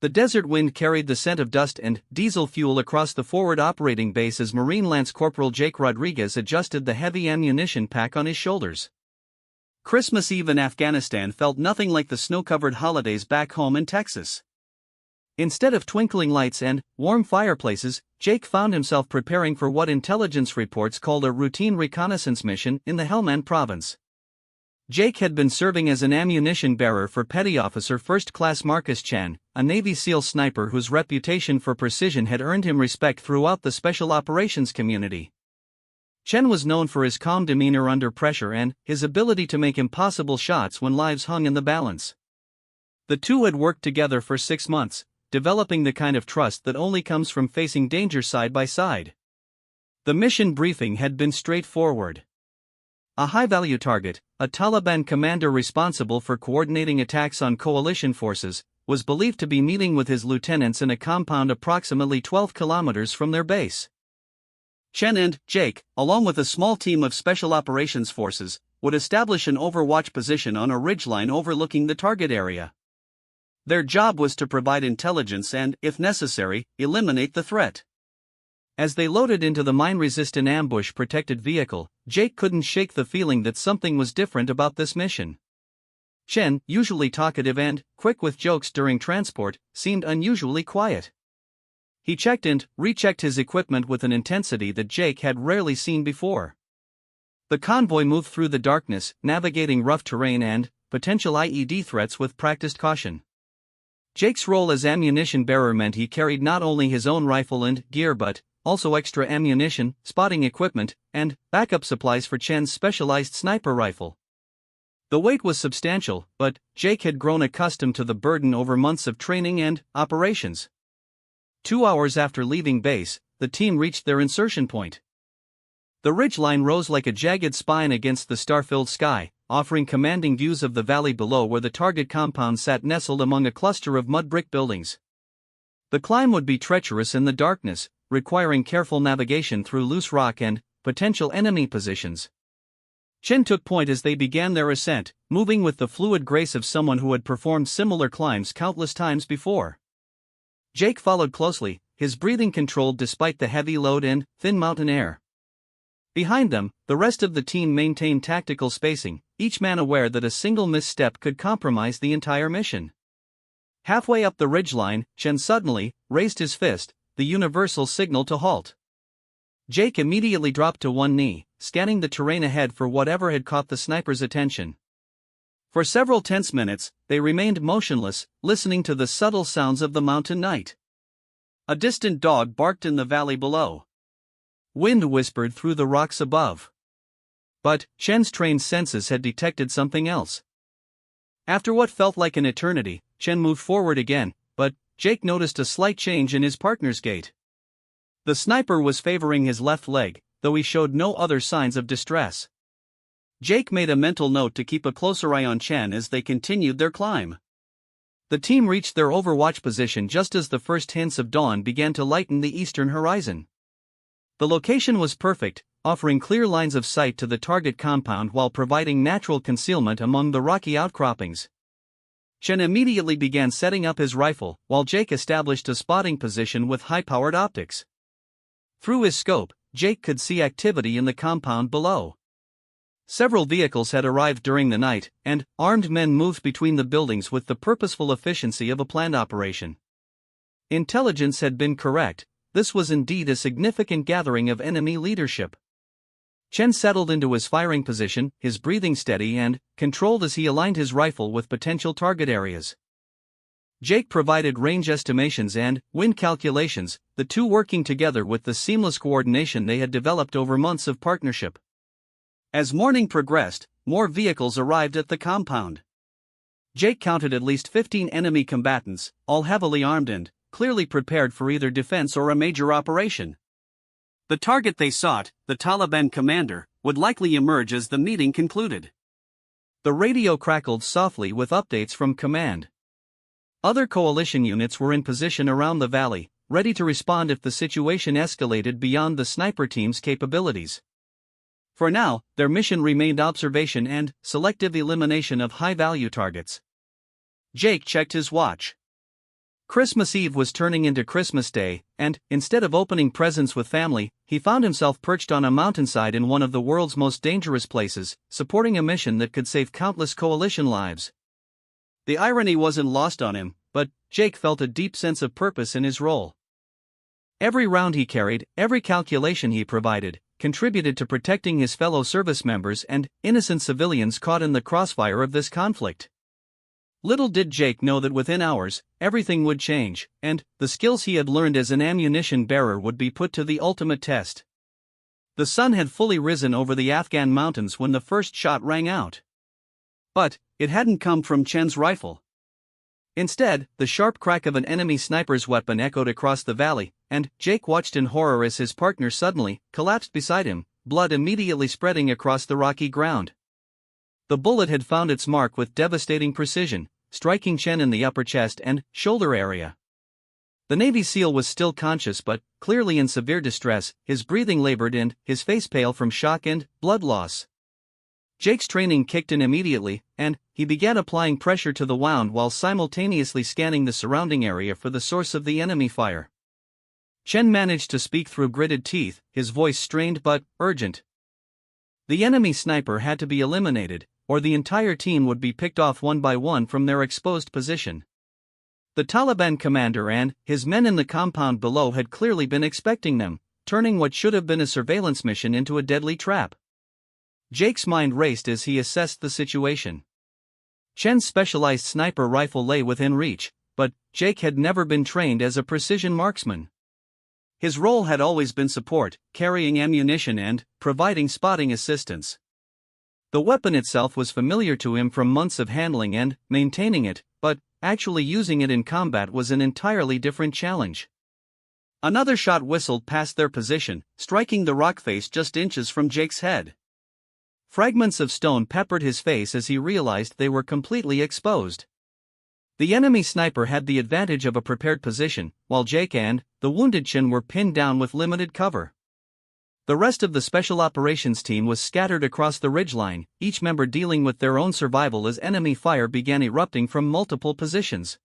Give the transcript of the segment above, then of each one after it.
The desert wind carried the scent of dust and diesel fuel across the forward operating base as Marine Lance Corporal Jake Rodriguez adjusted the heavy ammunition pack on his shoulders. Christmas Eve in Afghanistan felt nothing like the snow-covered holidays back home in Texas. Instead of twinkling lights and warm fireplaces, Jake found himself preparing for what intelligence reports called a routine reconnaissance mission in the Helmand province. Jake had been serving as an ammunition bearer for Petty Officer First Class Marcus Chen, a Navy SEAL sniper whose reputation for precision had earned him respect throughout the special operations community. Chen was known for his calm demeanor under pressure and his ability to make impossible shots when lives hung in the balance. The two had worked together for 6 months, developing the kind of trust that only comes from facing danger side by side. The mission briefing had been straightforward. A high-value target, a Taliban commander responsible for coordinating attacks on coalition forces, was believed to be meeting with his lieutenants in a compound approximately 12 kilometers from their base. Chen and Jake, along with a small team of Special Operations Forces, would establish an overwatch position on a ridgeline overlooking the target area. Their job was to provide intelligence and, if necessary, eliminate the threat. As they loaded into the mine-resistant ambush-protected vehicle, Jake couldn't shake the feeling that something was different about this mission. Chen, usually talkative and quick with jokes during transport, seemed unusually quiet. He checked and rechecked his equipment with an intensity that Jake had rarely seen before. The convoy moved through the darkness, navigating rough terrain and potential IED threats with practiced caution. Jake's role as ammunition bearer meant he carried not only his own rifle and gear but also extra ammunition, spotting equipment, and backup supplies for Chen's specialized sniper rifle. The weight was substantial, but Jake had grown accustomed to the burden over months of training and operations. 2 hours after leaving base, the team reached their insertion point. The ridgeline rose like a jagged spine against the star-filled sky, offering commanding views of the valley below where the target compound sat nestled among a cluster of mud brick buildings. The climb would be treacherous in the darkness, requiring careful navigation through loose rock and potential enemy positions. Chen took point as they began their ascent, moving with the fluid grace of someone who had performed similar climbs countless times before. Jake followed closely, his breathing controlled despite the heavy load and thin mountain air. Behind them, the rest of the team maintained tactical spacing, each man aware that a single misstep could compromise the entire mission. Halfway up the ridgeline, Chen suddenly raised his fist, the universal signal to halt. Jake immediately dropped to one knee, scanning the terrain ahead for whatever had caught the sniper's attention. For several tense minutes, they remained motionless, listening to the subtle sounds of the mountain night. A distant dog barked in the valley below. Wind whispered through the rocks above. But Chen's trained senses had detected something else. After what felt like an eternity, Chen moved forward again, but Jake noticed a slight change in his partner's gait. The sniper was favoring his left leg, though he showed no other signs of distress. Jake made a mental note to keep a closer eye on Chen as they continued their climb. The team reached their overwatch position just as the first hints of dawn began to lighten the eastern horizon. The location was perfect, offering clear lines of sight to the target compound while providing natural concealment among the rocky outcroppings. Chen immediately began setting up his rifle, while Jake established a spotting position with high-powered optics. Through his scope, Jake could see activity in the compound below. Several vehicles had arrived during the night, and armed men moved between the buildings with the purposeful efficiency of a planned operation. Intelligence had been correct. This was indeed a significant gathering of enemy leadership. Chen settled into his firing position, his breathing steady and controlled as he aligned his rifle with potential target areas. Jake provided range estimations and wind calculations, the two working together with the seamless coordination they had developed over months of partnership. As morning progressed, more vehicles arrived at the compound. Jake counted at least 15 enemy combatants, all heavily armed and clearly prepared for either defense or a major operation. The target they sought, the Taliban commander, would likely emerge as the meeting concluded. The radio crackled softly with updates from command. Other coalition units were in position around the valley, ready to respond if the situation escalated beyond the sniper team's capabilities. For now, their mission remained observation and selective elimination of high-value targets. Jake checked his watch. Christmas Eve was turning into Christmas Day, and, instead of opening presents with family, he found himself perched on a mountainside in one of the world's most dangerous places, supporting a mission that could save countless coalition lives. The irony wasn't lost on him, but Jake felt a deep sense of purpose in his role. Every round he carried, every calculation he provided, contributed to protecting his fellow service members and innocent civilians caught in the crossfire of this conflict. Little did Jake know that within hours, everything would change, and the skills he had learned as an ammunition bearer would be put to the ultimate test. The sun had fully risen over the Afghan mountains when the first shot rang out. But it hadn't come from Chen's rifle. Instead, the sharp crack of an enemy sniper's weapon echoed across the valley, and Jake watched in horror as his partner suddenly collapsed beside him, blood immediately spreading across the rocky ground. The bullet had found its mark with devastating precision, striking Chen in the upper chest and shoulder area. The Navy SEAL was still conscious but clearly in severe distress, his breathing labored and his face pale from shock and blood loss. Jake's training kicked in immediately, and he began applying pressure to the wound while simultaneously scanning the surrounding area for the source of the enemy fire. Chen managed to speak through gritted teeth, his voice strained but urgent. The enemy sniper had to be eliminated, or the entire team would be picked off one by one from their exposed position. The Taliban commander and his men in the compound below had clearly been expecting them, turning what should have been a surveillance mission into a deadly trap. Jake's mind raced as he assessed the situation. Chen's specialized sniper rifle lay within reach, but Jake had never been trained as a precision marksman. His role had always been support, carrying ammunition and providing spotting assistance. The weapon itself was familiar to him from months of handling and maintaining it, but actually using it in combat was an entirely different challenge. Another shot whistled past their position, striking the rock face just inches from Jake's head. Fragments of stone peppered his face as he realized they were completely exposed. The enemy sniper had the advantage of a prepared position, while Jake and the wounded Chen were pinned down with limited cover. The rest of the special operations team was scattered across the ridgeline, each member dealing with their own survival as enemy fire began erupting from multiple positions.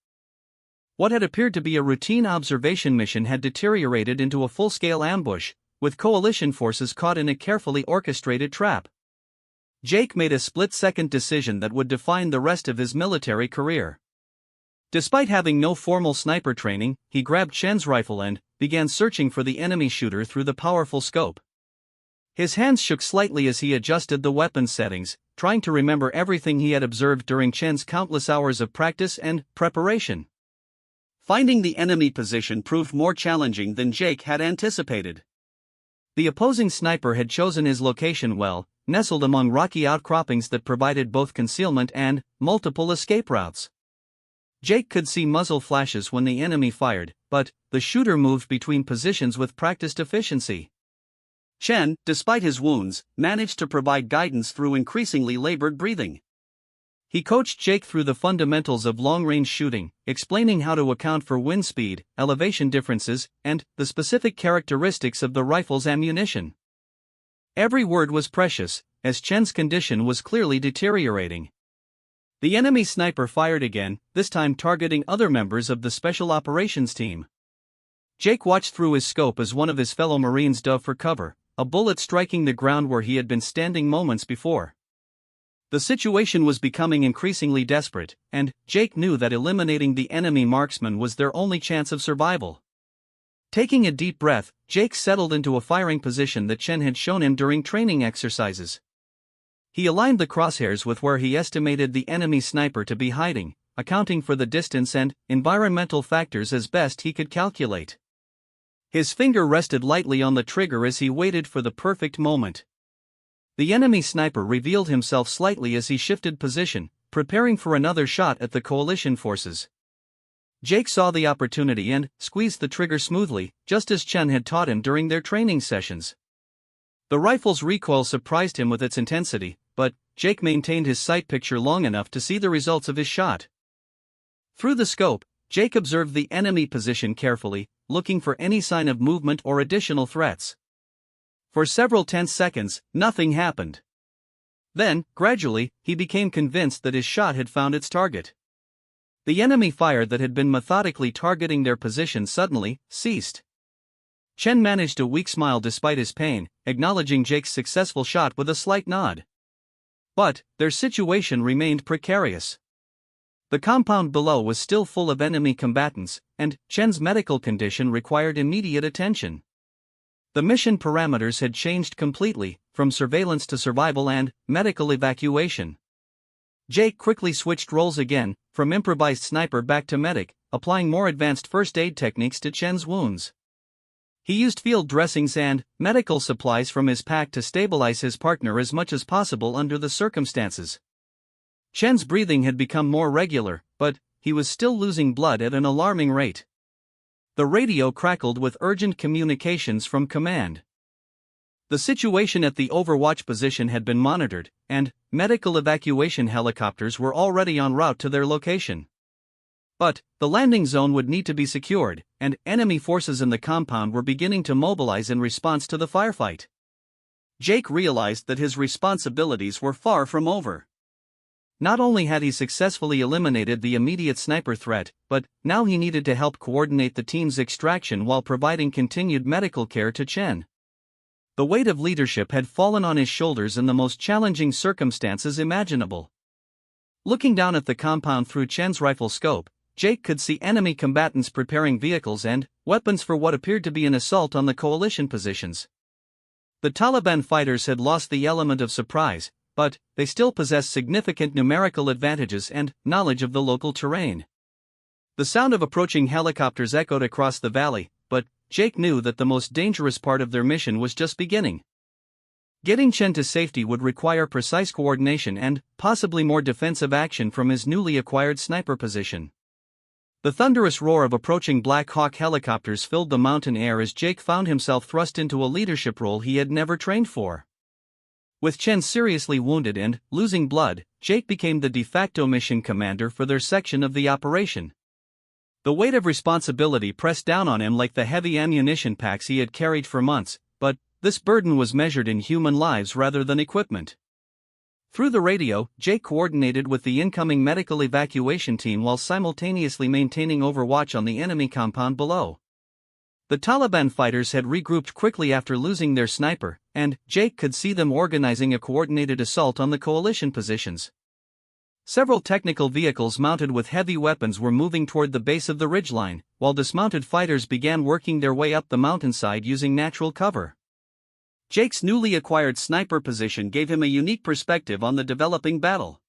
What had appeared to be a routine observation mission had deteriorated into a full-scale ambush, with coalition forces caught in a carefully orchestrated trap. Jake made a split-second decision that would define the rest of his military career. Despite having no formal sniper training, he grabbed Chen's rifle and began searching for the enemy shooter through the powerful scope. His hands shook slightly as he adjusted the weapon settings, trying to remember everything he had observed during Chen's countless hours of practice and preparation. Finding the enemy position proved more challenging than Jake had anticipated. The opposing sniper had chosen his location well, nestled among rocky outcroppings that provided both concealment and multiple escape routes. Jake could see muzzle flashes when the enemy fired, but the shooter moved between positions with practiced efficiency. Chen, despite his wounds, managed to provide guidance through increasingly labored breathing. He coached Jake through the fundamentals of long-range shooting, explaining how to account for wind speed, elevation differences, and the specific characteristics of the rifle's ammunition. Every word was precious, as Chen's condition was clearly deteriorating. The enemy sniper fired again, this time targeting other members of the special operations team. Jake watched through his scope as one of his fellow Marines dove for cover, a bullet striking the ground where he had been standing moments before. The situation was becoming increasingly desperate, and Jake knew that eliminating the enemy marksman was their only chance of survival. Taking a deep breath, Jake settled into a firing position that Chen had shown him during training exercises. He aligned the crosshairs with where he estimated the enemy sniper to be hiding, accounting for the distance and environmental factors as best he could calculate. His finger rested lightly on the trigger as he waited for the perfect moment. The enemy sniper revealed himself slightly as he shifted position, preparing for another shot at the coalition forces. Jake saw the opportunity and squeezed the trigger smoothly, just as Chen had taught him during their training sessions. The rifle's recoil surprised him with its intensity, but Jake maintained his sight picture long enough to see the results of his shot. Through the scope, Jake observed the enemy position carefully, looking for any sign of movement or additional threats. For several tense seconds, nothing happened. Then, gradually, he became convinced that his shot had found its target. The enemy fire that had been methodically targeting their position suddenly ceased. Chen managed a weak smile despite his pain, acknowledging Jake's successful shot with a slight nod. But their situation remained precarious. The compound below was still full of enemy combatants, and Chen's medical condition required immediate attention. The mission parameters had changed completely, from surveillance to survival and medical evacuation. Jake quickly switched roles again, from improvised sniper back to medic, applying more advanced first aid techniques to Chen's wounds. He used field dressings and medical supplies from his pack to stabilize his partner as much as possible under the circumstances. Chen's breathing had become more regular, but he was still losing blood at an alarming rate. The radio crackled with urgent communications from command. The situation at the overwatch position had been monitored, and medical evacuation helicopters were already en route to their location. But the landing zone would need to be secured, and enemy forces in the compound were beginning to mobilize in response to the firefight. Jake realized that his responsibilities were far from over. Not only had he successfully eliminated the immediate sniper threat, but now he needed to help coordinate the team's extraction while providing continued medical care to Chen. The weight of leadership had fallen on his shoulders in the most challenging circumstances imaginable. Looking down at the compound through Chen's rifle scope, Jake could see enemy combatants preparing vehicles and weapons for what appeared to be an assault on the coalition positions. The Taliban fighters had lost the element of surprise, but they still possessed significant numerical advantages and knowledge of the local terrain. The sound of approaching helicopters echoed across the valley, but Jake knew that the most dangerous part of their mission was just beginning. Getting Chen to safety would require precise coordination and possibly more defensive action from his newly acquired sniper position. The thunderous roar of approaching Black Hawk helicopters filled the mountain air as Jake found himself thrust into a leadership role he had never trained for. With Chen seriously wounded and losing blood, Jake became the de facto mission commander for their section of the operation. The weight of responsibility pressed down on him like the heavy ammunition packs he had carried for months, but this burden was measured in human lives rather than equipment. Through the radio, Jake coordinated with the incoming medical evacuation team while simultaneously maintaining overwatch on the enemy compound below. The Taliban fighters had regrouped quickly after losing their sniper, and Jake could see them organizing a coordinated assault on the coalition positions. Several technical vehicles mounted with heavy weapons were moving toward the base of the ridgeline, while dismounted fighters began working their way up the mountainside using natural cover. Jake's newly acquired sniper position gave him a unique perspective on the developing battle.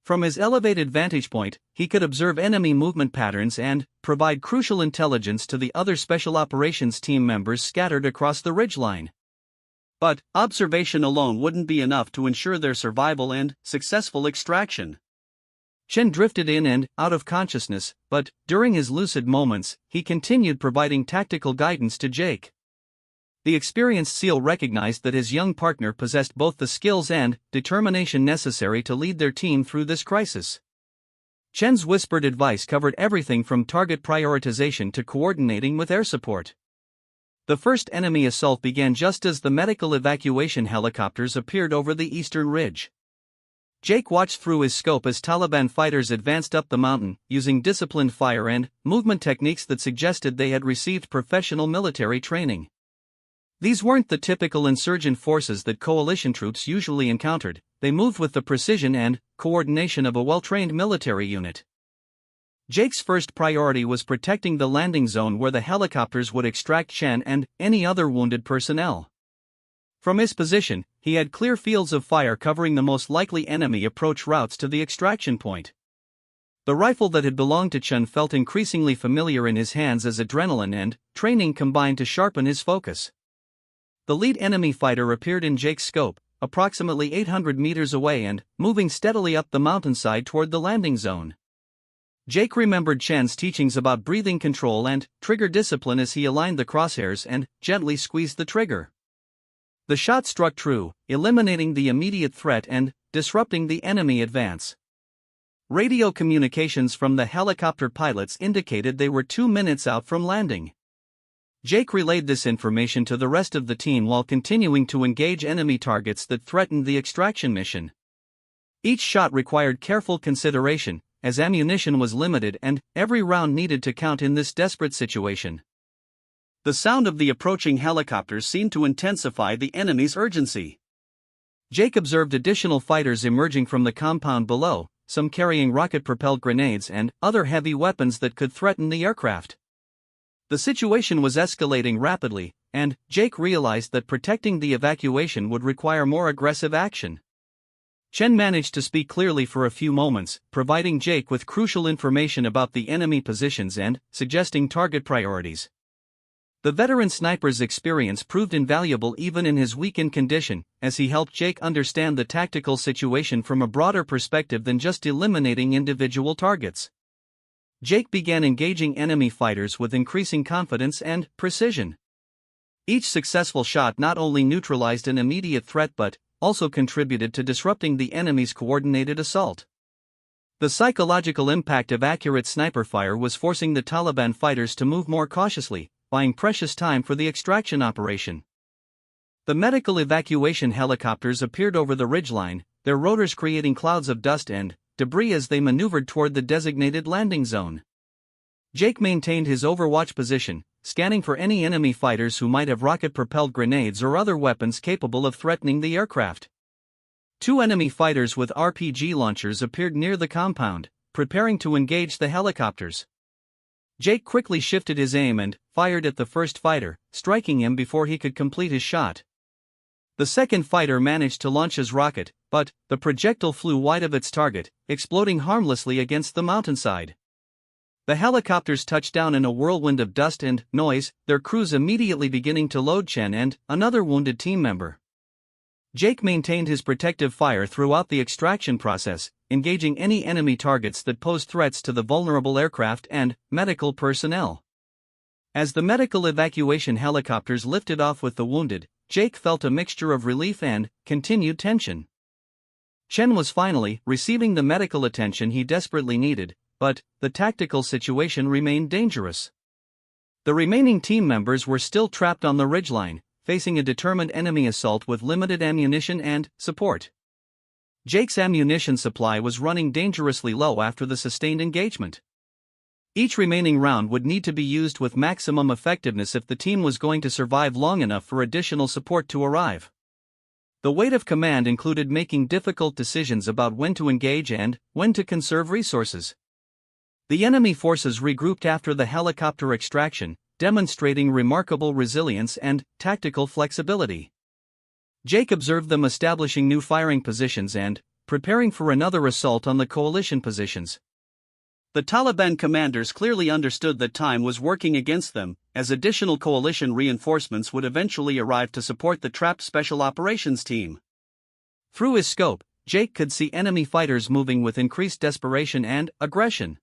From his elevated vantage point, he could observe enemy movement patterns and provide crucial intelligence to the other special operations team members scattered across the ridgeline. But observation alone wouldn't be enough to ensure their survival and successful extraction. Chen drifted in and out of consciousness, but during his lucid moments, he continued providing tactical guidance to Jake. The experienced SEAL recognized that his young partner possessed both the skills and determination necessary to lead their team through this crisis. Chen's whispered advice covered everything from target prioritization to coordinating with air support. The first enemy assault began just as the medical evacuation helicopters appeared over the eastern ridge. Jake watched through his scope as Taliban fighters advanced up the mountain, using disciplined fire and movement techniques that suggested they had received professional military training. These weren't the typical insurgent forces that coalition troops usually encountered, they moved with the precision and coordination of a well-trained military unit. Jake's first priority was protecting the landing zone where the helicopters would extract Chen and any other wounded personnel. From his position, he had clear fields of fire covering the most likely enemy approach routes to the extraction point. The rifle that had belonged to Chen felt increasingly familiar in his hands as adrenaline and training combined to sharpen his focus. The lead enemy fighter appeared in Jake's scope, approximately 800 meters away and moving steadily up the mountainside toward the landing zone. Jake remembered Chen's teachings about breathing control and trigger discipline as he aligned the crosshairs and gently squeezed the trigger. The shot struck true, eliminating the immediate threat and disrupting the enemy advance. Radio communications from the helicopter pilots indicated they were 2 minutes out from landing. Jake relayed this information to the rest of the team while continuing to engage enemy targets that threatened the extraction mission. Each shot required careful consideration, as ammunition was limited and every round needed to count in this desperate situation. The sound of the approaching helicopters seemed to intensify the enemy's urgency. Jake observed additional fighters emerging from the compound below, some carrying rocket-propelled grenades and other heavy weapons that could threaten the aircraft. The situation was escalating rapidly, and Jake realized that protecting the evacuation would require more aggressive action. Chen managed to speak clearly for a few moments, providing Jake with crucial information about the enemy positions and suggesting target priorities. The veteran sniper's experience proved invaluable even in his weakened condition, as he helped Jake understand the tactical situation from a broader perspective than just eliminating individual targets. Jake began engaging enemy fighters with increasing confidence and precision. Each successful shot not only neutralized an immediate threat but also contributed to disrupting the enemy's coordinated assault. The psychological impact of accurate sniper fire was forcing the Taliban fighters to move more cautiously, buying precious time for the extraction operation. The medical evacuation helicopters appeared over the ridgeline, their rotors creating clouds of dust and debris as they maneuvered toward the designated landing zone. Jake maintained his overwatch position, scanning for any enemy fighters who might have rocket-propelled grenades or other weapons capable of threatening the aircraft. 2 enemy fighters with RPG launchers appeared near the compound, preparing to engage the helicopters. Jake quickly shifted his aim and fired at the first fighter, striking him before he could complete his shot. The second fighter managed to launch his rocket, but the projectile flew wide of its target, exploding harmlessly against the mountainside. The helicopters touched down in a whirlwind of dust and noise, their crews immediately beginning to load Chen and another wounded team member. Jake maintained his protective fire throughout the extraction process, engaging any enemy targets that posed threats to the vulnerable aircraft and medical personnel. As the medical evacuation helicopters lifted off with the wounded, Jake felt a mixture of relief and continued tension. Chen was finally receiving the medical attention he desperately needed, but the tactical situation remained dangerous. The remaining team members were still trapped on the ridgeline, facing a determined enemy assault with limited ammunition and support. Jake's ammunition supply was running dangerously low after the sustained engagement. Each remaining round would need to be used with maximum effectiveness if the team was going to survive long enough for additional support to arrive. The weight of command included making difficult decisions about when to engage and when to conserve resources. The enemy forces regrouped after the helicopter extraction, demonstrating remarkable resilience and tactical flexibility. Jake observed them establishing new firing positions and preparing for another assault on the coalition positions. The Taliban commanders clearly understood that time was working against them, as additional coalition reinforcements would eventually arrive to support the trapped Special Operations Team. Through his scope, Jake could see enemy fighters moving with increased desperation and aggression.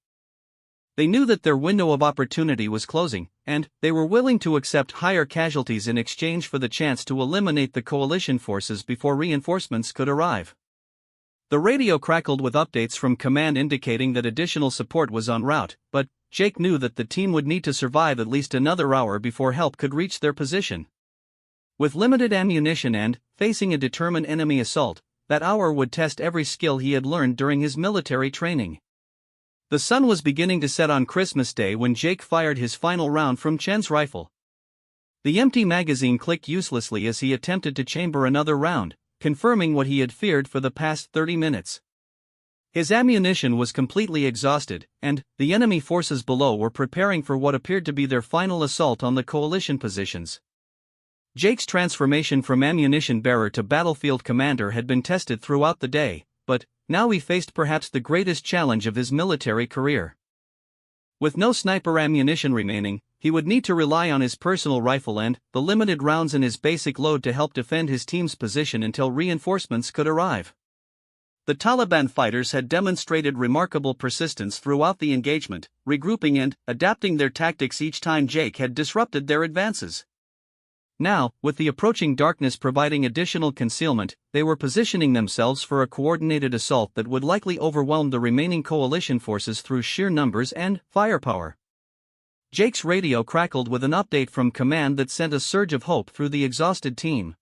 They knew that their window of opportunity was closing, and they were willing to accept higher casualties in exchange for the chance to eliminate the coalition forces before reinforcements could arrive. The radio crackled with updates from command indicating that additional support was en route, but Jake knew that the team would need to survive at least another hour before help could reach their position. With limited ammunition and facing a determined enemy assault, that hour would test every skill he had learned during his military training. The sun was beginning to set on Christmas Day when Jake fired his final round from Chen's rifle. The empty magazine clicked uselessly as he attempted to chamber another round, confirming what he had feared for the past 30 minutes. His ammunition was completely exhausted, and the enemy forces below were preparing for what appeared to be their final assault on the coalition positions. Jake's transformation from ammunition bearer to battlefield commander had been tested throughout the day, but now he faced perhaps the greatest challenge of his military career. With no sniper ammunition remaining, he would need to rely on his personal rifle and the limited rounds in his basic load to help defend his team's position until reinforcements could arrive. The Taliban fighters had demonstrated remarkable persistence throughout the engagement, regrouping and adapting their tactics each time Jake had disrupted their advances. Now, with the approaching darkness providing additional concealment, they were positioning themselves for a coordinated assault that would likely overwhelm the remaining coalition forces through sheer numbers and firepower. Jake's radio crackled with an update from command that sent a surge of hope through the exhausted team.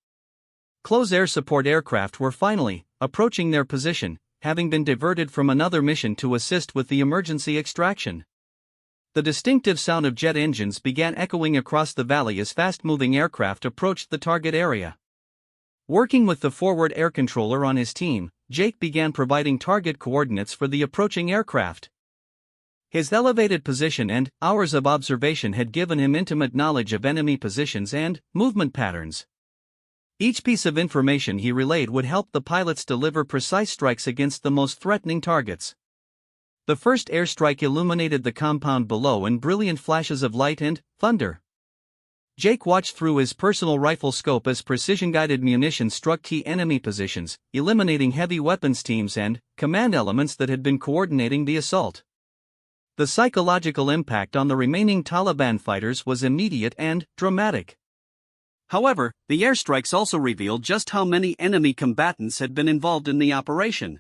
Close air support aircraft were finally approaching their position, having been diverted from another mission to assist with the emergency extraction. The distinctive sound of jet engines began echoing across the valley as fast-moving aircraft approached the target area. Working with the forward air controller on his team, Jake began providing target coordinates for the approaching aircraft. His elevated position and hours of observation had given him intimate knowledge of enemy positions and movement patterns. Each piece of information he relayed would help the pilots deliver precise strikes against the most threatening targets. The first airstrike illuminated the compound below in brilliant flashes of light and thunder. Jake watched through his personal rifle scope as precision-guided munitions struck key enemy positions, eliminating heavy weapons teams and command elements that had been coordinating the assault. The psychological impact on the remaining Taliban fighters was immediate and dramatic. However, the airstrikes also revealed just how many enemy combatants had been involved in the operation.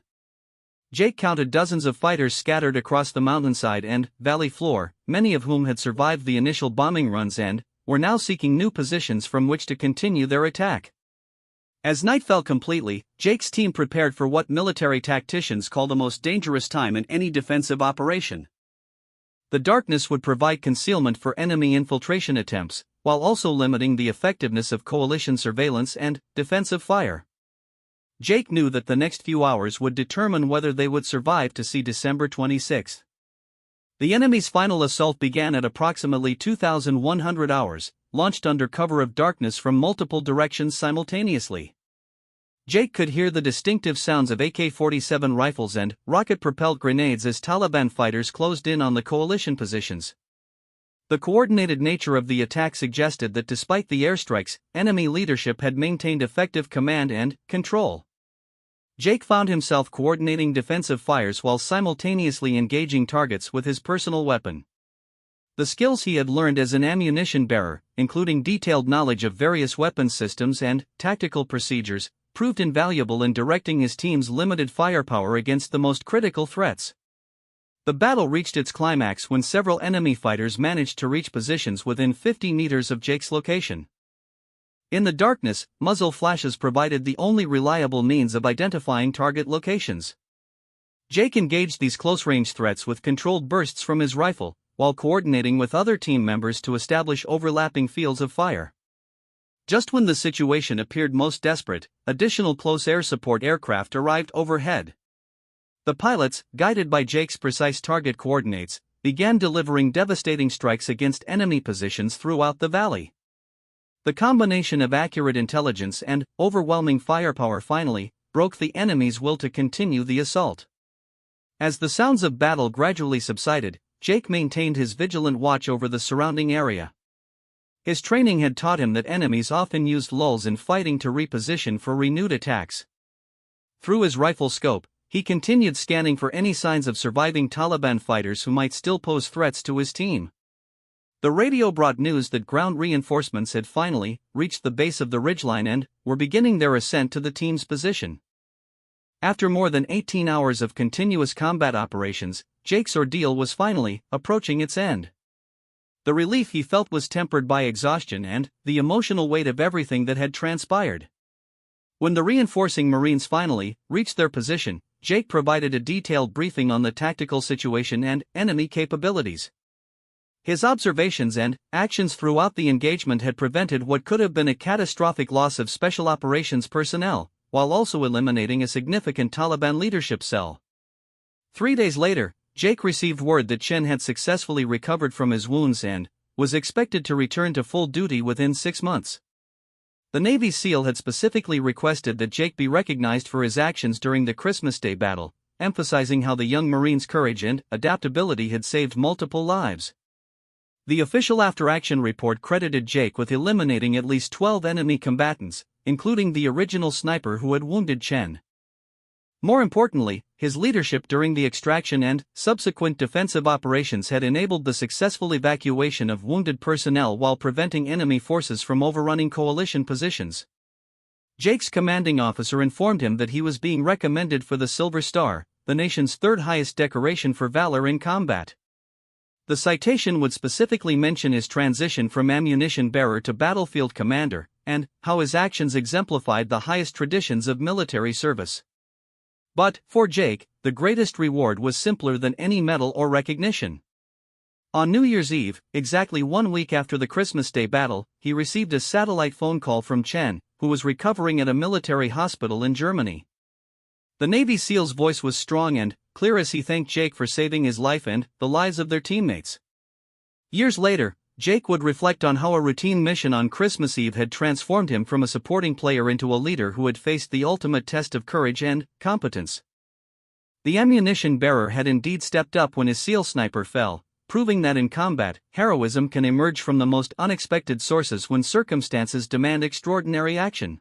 Jake counted dozens of fighters scattered across the mountainside and valley floor, many of whom had survived the initial bombing runs and were now seeking new positions from which to continue their attack. As night fell completely, Jake's team prepared for what military tacticians call the most dangerous time in any defensive operation. The darkness would provide concealment for enemy infiltration attempts, while also limiting the effectiveness of coalition surveillance and defensive fire. Jake knew that the next few hours would determine whether they would survive to see December 26. The enemy's final assault began at approximately 2,100 hours, launched under cover of darkness from multiple directions simultaneously. Jake could hear the distinctive sounds of AK-47 rifles and rocket-propelled grenades as Taliban fighters closed in on the coalition positions. The coordinated nature of the attack suggested that despite the airstrikes, enemy leadership had maintained effective command and control. Jake found himself coordinating defensive fires while simultaneously engaging targets with his personal weapon. The skills he had learned as an ammunition bearer, including detailed knowledge of various weapons systems and tactical procedures, proved invaluable in directing his team's limited firepower against the most critical threats. The battle reached its climax when several enemy fighters managed to reach positions within 50 meters of Jake's location. In the darkness, muzzle flashes provided the only reliable means of identifying target locations. Jake engaged these close-range threats with controlled bursts from his rifle, while coordinating with other team members to establish overlapping fields of fire. Just when the situation appeared most desperate, additional close air support aircraft arrived overhead. The pilots, guided by Jake's precise target coordinates, began delivering devastating strikes against enemy positions throughout the valley. The combination of accurate intelligence and overwhelming firepower finally broke the enemy's will to continue the assault. As the sounds of battle gradually subsided, Jake maintained his vigilant watch over the surrounding area. His training had taught him that enemies often used lulls in fighting to reposition for renewed attacks. Through his rifle scope, he continued scanning for any signs of surviving Taliban fighters who might still pose threats to his team. The radio brought news that ground reinforcements had finally reached the base of the ridgeline and were beginning their ascent to the team's position. After more than 18 hours of continuous combat operations, Jake's ordeal was finally approaching its end. The relief he felt was tempered by exhaustion and the emotional weight of everything that had transpired. When the reinforcing Marines finally reached their position, Jake provided a detailed briefing on the tactical situation and enemy capabilities. His observations and actions throughout the engagement had prevented what could have been a catastrophic loss of special operations personnel, while also eliminating a significant Taliban leadership cell. 3 days later, Jake received word that Chen had successfully recovered from his wounds and was expected to return to full duty within 6 months. The Navy SEAL had specifically requested that Jake be recognized for his actions during the Christmas Day battle, emphasizing how the young Marine's courage and adaptability had saved multiple lives. The official after-action report credited Jake with eliminating at least 12 enemy combatants, including the original sniper who had wounded Chen. More importantly, his leadership during the extraction and subsequent defensive operations had enabled the successful evacuation of wounded personnel while preventing enemy forces from overrunning coalition positions. Jake's commanding officer informed him that he was being recommended for the Silver Star, the nation's third-highest decoration for valor in combat. The citation would specifically mention his transition from ammunition bearer to battlefield commander, and how his actions exemplified the highest traditions of military service. But, for Jake, the greatest reward was simpler than any medal or recognition. On New Year's Eve, exactly 1 week after the Christmas Day battle, he received a satellite phone call from Chen, who was recovering at a military hospital in Germany. The Navy SEAL's voice was strong and clear as he thanked Jake for saving his life and the lives of their teammates. Years later, Jake would reflect on how a routine mission on Christmas Eve had transformed him from a supporting player into a leader who had faced the ultimate test of courage and competence. The ammunition bearer had indeed stepped up when his SEAL sniper fell, proving that in combat, heroism can emerge from the most unexpected sources when circumstances demand extraordinary action.